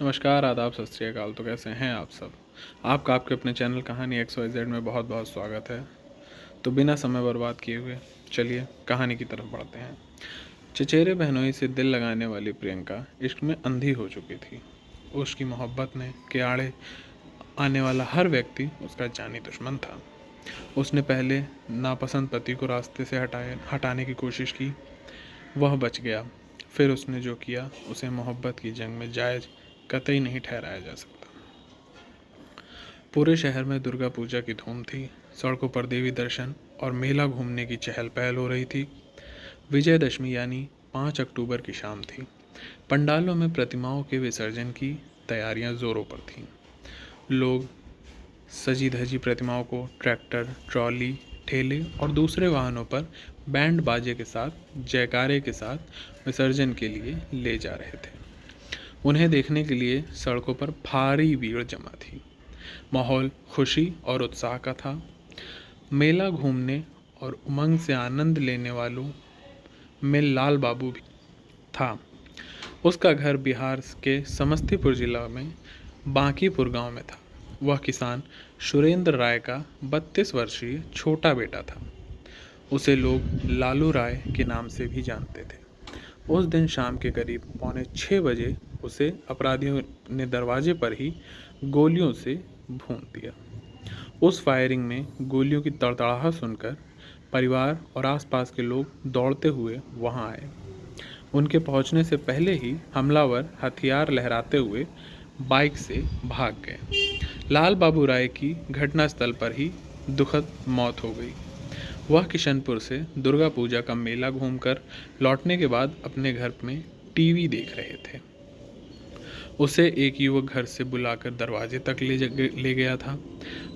नमस्कार, आदाब, सत श्री अकाल। तो कैसे हैं आप सब? आपका आपके अपने चैनल कहानी XYZ में बहुत बहुत स्वागत है। तो बिना समय बर्बाद किए हुए चलिए कहानी की तरफ बढ़ते हैं। चचेरे बहनोई से दिल लगाने वाली प्रियंका इश्क में अंधी हो चुकी थी। उसकी मोहब्बत ने के आड़े आने वाला हर व्यक्ति उसका जानी दुश्मन था। उसने पहले नापसंद पति को रास्ते से हटाने की कोशिश की। वह बच गया। फिर उसने जो किया उसे मोहब्बत की जंग में जायज़ कतई नहीं ठहराया जा सकता। पूरे शहर में दुर्गा पूजा की धूम थी। सड़कों पर देवी दर्शन और मेला घूमने की चहल पहल हो रही थी। विजयदशमी यानी 5 अक्टूबर की शाम थी। पंडालों में प्रतिमाओं के विसर्जन की तैयारियां जोरों पर थीं। लोग सजी धजी प्रतिमाओं को ट्रैक्टर, ट्रॉली, ठेले और दूसरे वाहनों पर बैंड बाजे के साथ, जयकारे के साथ विसर्जन के लिए ले जा रहे थे। उन्हें देखने के लिए सड़कों पर भारी भीड़ जमा थी। माहौल खुशी और उत्साह का था। मेला घूमने और उमंग से आनंद लेने वालों में लाल बाबू भी था। उसका घर बिहार के समस्तीपुर जिला में बांकीपुर गांव में था। वह किसान सुरेंद्र राय का 32 वर्षीय छोटा बेटा था। उसे लोग लालू राय के नाम से भी जानते थे। उस दिन शाम के करीब 5:45 बजे उसे अपराधियों ने दरवाजे पर ही गोलियों से भून दिया। उस फायरिंग में गोलियों की तड़तड़ाहट सुनकर परिवार और आसपास के लोग दौड़ते हुए वहां आए। उनके पहुंचने से पहले ही हमलावर हथियार लहराते हुए बाइक से भाग गए। लाल बाबू राय की घटनास्थल पर ही दुखद मौत हो गई। वह किशनपुर से दुर्गा पूजा का मेला घूमकर लौटने के बाद अपने घर में टीवी देख रहे थे। उसे एक युवक घर से बुलाकर दरवाजे तक ले गया था।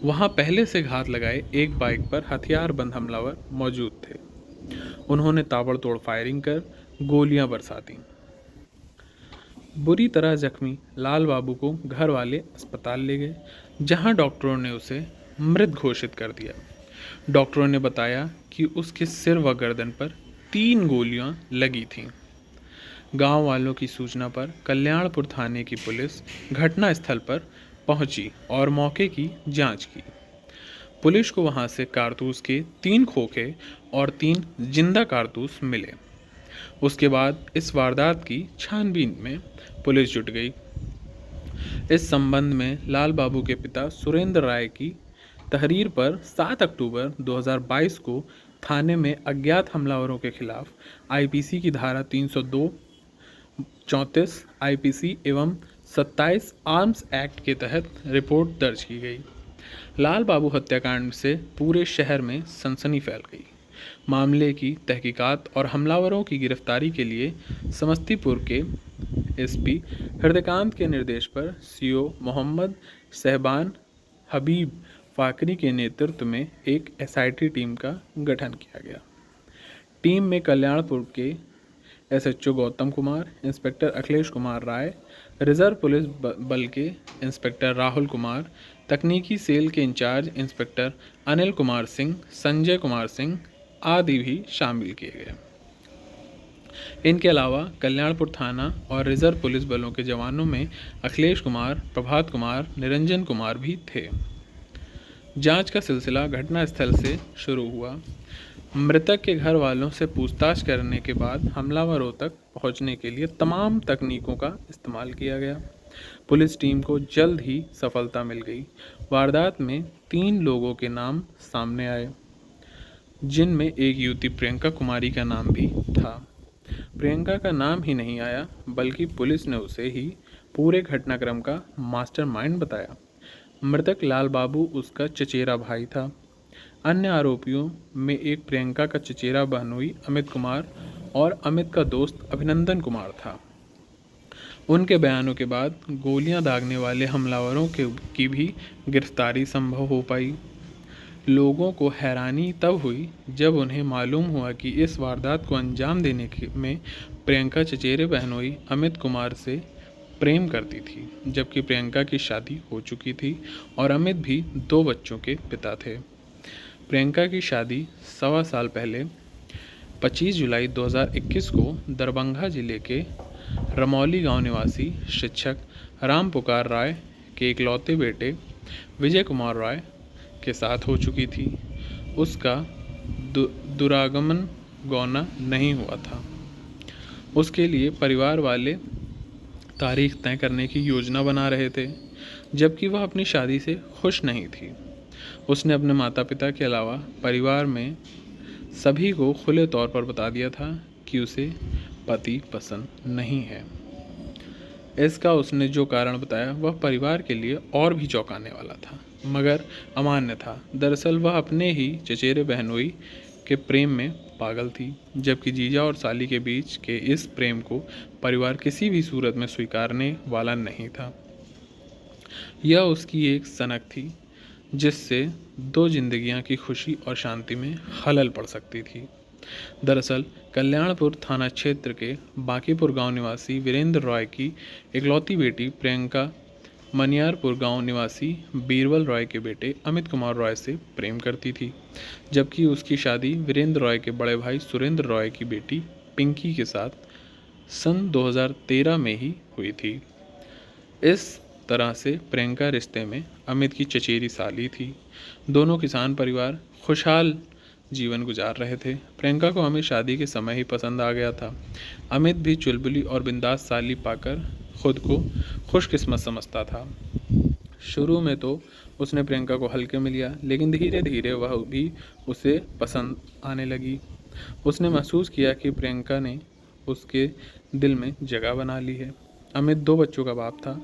वहां पहले से घात लगाए एक बाइक पर हथियारबंद हमलावर मौजूद थे। उन्होंने ताबड़तोड़ फायरिंग कर गोलियां बरसा दी। बुरी तरह जख्मी लाल बाबू को घर वाले अस्पताल ले गए, जहां डॉक्टरों ने उसे मृत घोषित कर दिया। डॉक्टरों ने बताया कि उसके सिर व गर्दन पर 3 गोलियां लगी थीं। गांव वालों की सूचना पर कल्याणपुर थाने की पुलिस घटनास्थल पर पहुंची और मौके की जांच की। पुलिस को वहां से कारतूस के 3 खोखे और 3 जिंदा कारतूस मिले। उसके बाद इस वारदात की छानबीन में पुलिस जुट गई। इस संबंध में लाल बाबू के पिता सुरेंद्र राय की तहरीर पर 7 अक्टूबर 2022 को थाने में अज्ञात हमलावरों के खिलाफ आईपीसी की धारा 302, 34 आईपीसी एवं 27 आर्म्स एक्ट के तहत रिपोर्ट दर्ज की गई। लाल बाबू हत्याकांड से पूरे शहर में सनसनी फैल गई। मामले की तहकीकात और हमलावरों की गिरफ्तारी के लिए समस्तीपुर के एसपी हृदयकांत के निर्देश पर सीओ मोहम्मद सहबान हबीब फाकरी के नेतृत्व में एक एसआईटी टीम का गठन किया गया। टीम में कल्याणपुर के SHO Gautam Kumar, inspector Akhilesh Kumar Rai, reserve police बल के इंस्पेक्टर राहुल कुमार, तकनीकी सेल के इंचार्ज इंस्पेक्टर अनिल कुमार सिंह, संजय कुमार सिंह आदि भी शामिल किए गए। इनके अलावा कल्याणपुर थाना और रिजर्व पुलिस बलों के जवानों में अखिलेश कुमार, प्रभात कुमार, निरंजन कुमार भी थे। जांच का सिलसिला घटनास्थल से शुरू हुआ। मृतक के घर वालों से पूछताछ करने के बाद हमलावरों तक पहुंचने के लिए तमाम तकनीकों का इस्तेमाल किया गया। पुलिस टीम को जल्द ही सफलता मिल गई। वारदात में 3 लोगों के नाम सामने आए, जिनमें एक युवती प्रियंका कुमारी का नाम भी था। प्रियंका का नाम ही नहीं आया, बल्कि पुलिस ने उसे ही पूरे घटनाक्रम का मास्टरमाइंड बताया। मृतक लाल बाबू उसका चचेरा भाई था। अन्य आरोपियों में एक प्रियंका का चचेरा बहनोई अमित कुमार और अमित का दोस्त अभिनंदन कुमार था। उनके बयानों के बाद गोलियां दागने वाले हमलावरों की भी गिरफ्तारी संभव हो पाई। लोगों को हैरानी तब हुई जब उन्हें मालूम हुआ कि इस वारदात को अंजाम देने में प्रियंका चचेरे बहनोई अमित कुमार से प्रेम करती थी, जबकि प्रियंका की शादी हो चुकी थी और अमित भी 2 बच्चों के पिता थे। प्रियंका की शादी 1.25 साल पहले 25 जुलाई 2021 को दरभंगा जिले के रमौली गांव निवासी शिक्षक राम पुकार राय के इकलौते बेटे विजय कुमार राय के साथ हो चुकी थी। उसका दुरागमन गौना नहीं हुआ था। उसके लिए परिवार वाले तारीख तय करने की योजना बना रहे थे, जबकि वह अपनी शादी से खुश नहीं थी। उसने अपने माता पिता के अलावा परिवार में सभी को खुले तौर पर बता दिया था कि उसे पति पसंद नहीं है। इसका उसने जो कारण बताया वह परिवार के लिए और भी चौंकाने वाला था, मगर अमान्य था। दरअसल वह अपने ही चचेरे बहनोई के प्रेम में पागल थी, जबकि जीजा और साली के बीच के इस प्रेम को परिवार किसी भी सूरत में स्वीकारने वाला नहीं था। यह उसकी एक सनक थी जिससे दो जिंदगियां की खुशी और शांति में खलल पड़ सकती थी। दरअसल कल्याणपुर थाना क्षेत्र के बांकीपुर गांव निवासी वीरेंद्र रॉय की इकलौती बेटी प्रियंका मनियारपुर गांव निवासी बीरबल रॉय के बेटे अमित कुमार रॉय से प्रेम करती थी, जबकि उसकी शादी वीरेंद्र रॉय के बड़े भाई सुरेंद्र रॉय की बेटी पिंकी के साथ सन 2013 में ही हुई थी। इस तरह से प्रियंका रिश्ते में अमित की चचेरी साली थी। दोनों किसान परिवार खुशहाल जीवन गुजार रहे थे। प्रियंका को अमित शादी के समय ही पसंद आ गया था। अमित भी चुलबुली और बिंदास साली पाकर खुद को खुशकिस्मत समझता था। शुरू में तो उसने प्रियंका को हल्के में लिया, लेकिन धीरे धीरे वह भी उसे पसंद आने लगी। उसने महसूस किया कि प्रियंका ने उसके दिल में जगह बना ली है। अमित 2 बच्चों का बाप था।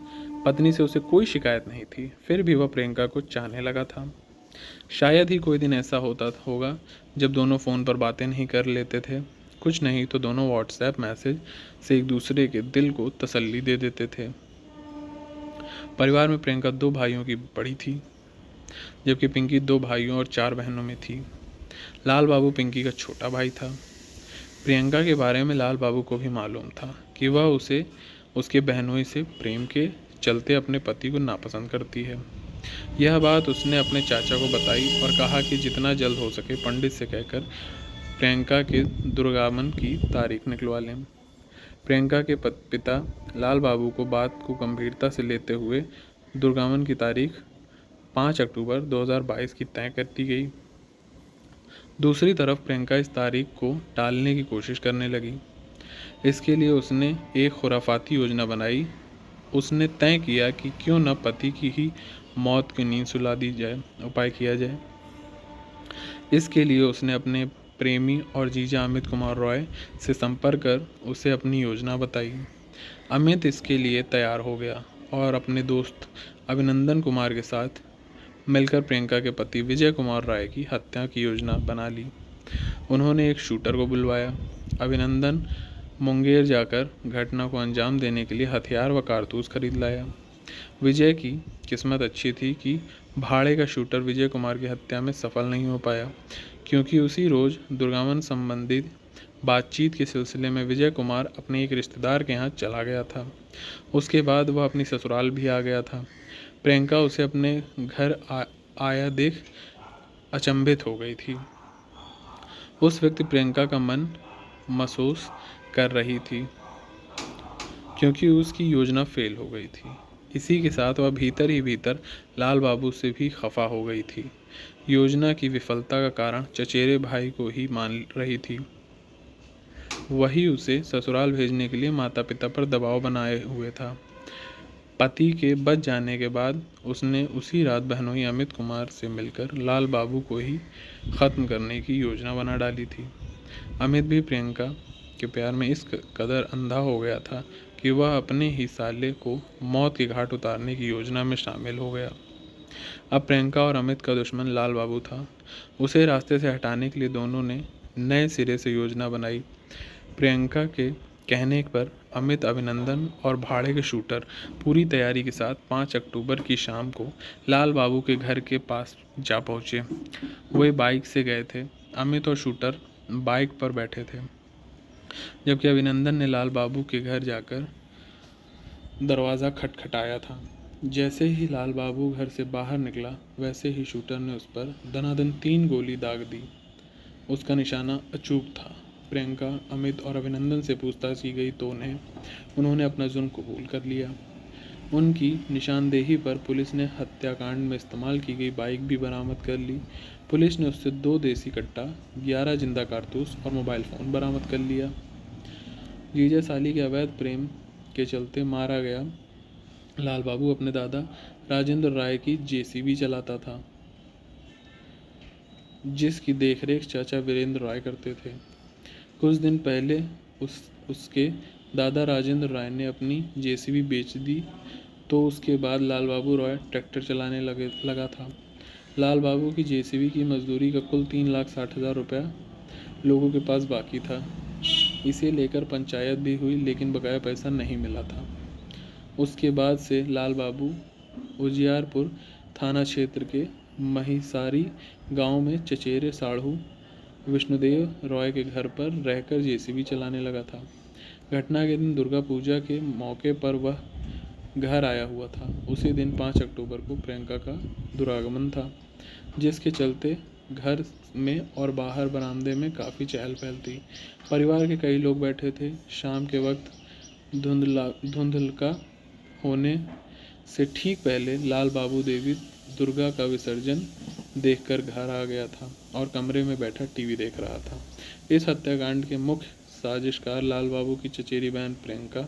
पत्नी से उसे कोई शिकायत नहीं थी, फिर भी वह प्रियंका को चाहने लगा था। शायद ही कोई दिन ऐसा होता होगा जब दोनों फ़ोन पर बातें नहीं कर लेते थे। कुछ नहीं तो दोनों व्हाट्सएप मैसेज से एक दूसरे के दिल को तसल्ली दे देते थे। परिवार में प्रियंका 2 भाइयों की बड़ी थी, जबकि पिंकी 2 भाइयों और 4 बहनों में थी। लाल बाबू पिंकी का छोटा भाई था। प्रियंका के बारे में लाल बाबू को भी मालूम था कि वह उसे उसके बहनोई से प्रेम के चलते अपने पति को नापसंद करती है। यह बात उसने अपने चाचा को बताई और कहा कि जितना जल्द हो सके पंडित से कहकर प्रियंका के दुर्गमन की तारीख निकलवा लें। प्रियंका के पिता लाल बाबू को बात को गंभीरता से लेते हुए दुर्गमन की तारीख 5 अक्टूबर 2022 की तय कर दी गई। दूसरी तरफ प्रियंका इस तारीख को टालने की कोशिश करने लगी। इसके लिए उसने एक खुराफाती योजना बनाई। उसने तय किया कि क्यों न पति की ही मौत की नींद सुला दी जाए, उपाय किया जाए। इसके लिए उसने अपने प्रेमी और जीजा अमित कुमार रॉय से संपर्क कर उसे अपनी योजना बताई। अमित इसके लिए तैयार हो गया और अपने दोस्त अभिनंदन कुमार के साथ मिलकर प्रियंका के पति विजय कुमार राय की हत्या की योजना बना ली। उन्होंने एक शूटर को बुलवाया। अभिनंदन मुंगेर जाकर घटना को अंजाम देने के लिए हथियार व कारतूस खरीद लाया। विजय की किस्मत अच्छी थी कि भाड़े का शूटर विजय कुमार की हत्या में सफल नहीं हो पाया, क्योंकि उसी रोज़ दुर्गमन संबंधित बातचीत के सिलसिले में विजय कुमार अपने एक रिश्तेदार के यहाँ चला गया था। उसके बाद वह अपनी ससुराल भी आ गया था। प्रियंका उसे अपने घर आया देख अचंभित हो गई थी। उस वक्त प्रियंका का मन महसूस कर रही थी, क्योंकि उसकी योजना फेल हो गई थी। इसी के साथ वह भीतर ही भीतर लाल बाबू से भी खफा हो गई थी। योजना की विफलता का कारण चचेरे भाई को ही मान रही थी। वही उसे ससुराल भेजने के लिए माता पिता पर दबाव बनाए हुए था। पति के बच जाने के बाद उसने उसी रात बहनोई अमित कुमार से मिलकर लाल बाबू को ही ख़त्म करने की योजना बना डाली थी। अमित भी प्रियंका के प्यार में इस कदर अंधा हो गया था कि वह अपने ही साले को मौत के घाट उतारने की योजना में शामिल हो गया। अब प्रियंका और अमित का दुश्मन लाल बाबू था। उसे रास्ते से हटाने के लिए दोनों ने नए सिरे से योजना बनाई। प्रियंका के कहने पर अमित, अभिनंदन और भाड़े के शूटर पूरी तैयारी के साथ 5 अक्टूबर की शाम को लाल बाबू के घर के पास जा पहुँचे। वे बाइक से गए थे। अमित और शूटर बाइक पर बैठे थे, जबकि अभिनंदन ने लाल बाबू के घर जाकर दरवाज़ा खटखटाया था। जैसे ही लाल बाबू घर से बाहर निकला, वैसे ही शूटर ने उस पर दनादन 3 गोली दाग दी। उसका निशाना अचूक था। प्रियंका, अमित और अभिनंदन से पूछताछ की गई तो उन्होंने अपना जुर्म कबूल कर लिया। उनकी निशानदेही पर पुलिस ने हत्याकांड में इस्तेमाल की गई बाइक भी बरामद कर ली। पुलिस ने उससे 2 देसी कट्टा, 11 जिंदा कारतूस और मोबाइल फ़ोन बरामद कर लिया। जीजा साली के अवैध प्रेम के चलते मारा गया लाल बाबू अपने दादा राजेंद्र राय की जेसीबी चलाता था, जिसकी देखरेख चाचा वीरेंद्र राय करते थे। कुछ दिन पहले उसके दादा राजेंद्र राय ने अपनी जेसीबी बेच दी, तो उसके बाद लाल बाबू रॉय ट्रैक्टर चलाने लगा था। लाल बाबू की जेसीबी की मजदूरी का कुल 3,60,000 रुपया लोगों के पास बाकी था। इसे लेकर पंचायत भी हुई, लेकिन बकाया पैसा नहीं मिला था। उसके बाद से लाल बाबू उजियारपुर थाना क्षेत्र के महिसारी गांव में चचेरे साढ़ू विष्णुदेव रॉय के घर पर रहकर जेसीबी चलाने लगा था। घटना के दिन दुर्गा पूजा के मौके पर वह घर आया हुआ था। उसी दिन 5 अक्टूबर को प्रियंका का दुरागमन था, जिसके चलते घर में और बाहर बरामदे में काफ़ी चहल पहल थी। परिवार के कई लोग बैठे थे। शाम के वक्त धुंधलका होने से ठीक पहले लाल बाबू देवी दुर्गा का विसर्जन देखकर घर आ गया था और कमरे में बैठा टीवी देख रहा था। इस हत्याकांड के मुख्य साजिशकार लाल बाबू की चचेरी बहन प्रियंका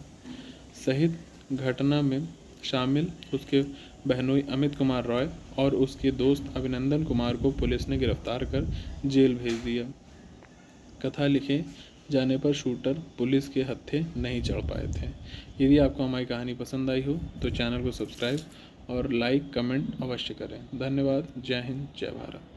सहित घटना में शामिल उसके बहनोई अमित कुमार रॉय और उसके दोस्त अभिनंदन कुमार को पुलिस ने गिरफ्तार कर जेल भेज दिया। कथा लिखे जाने पर शूटर पुलिस के हत्थे नहीं चढ़ पाए थे। यदि आपको हमारी कहानी पसंद आई हो तो चैनल को सब्सक्राइब और लाइक कमेंट अवश्य करें। धन्यवाद। जय हिंद, जय भारत।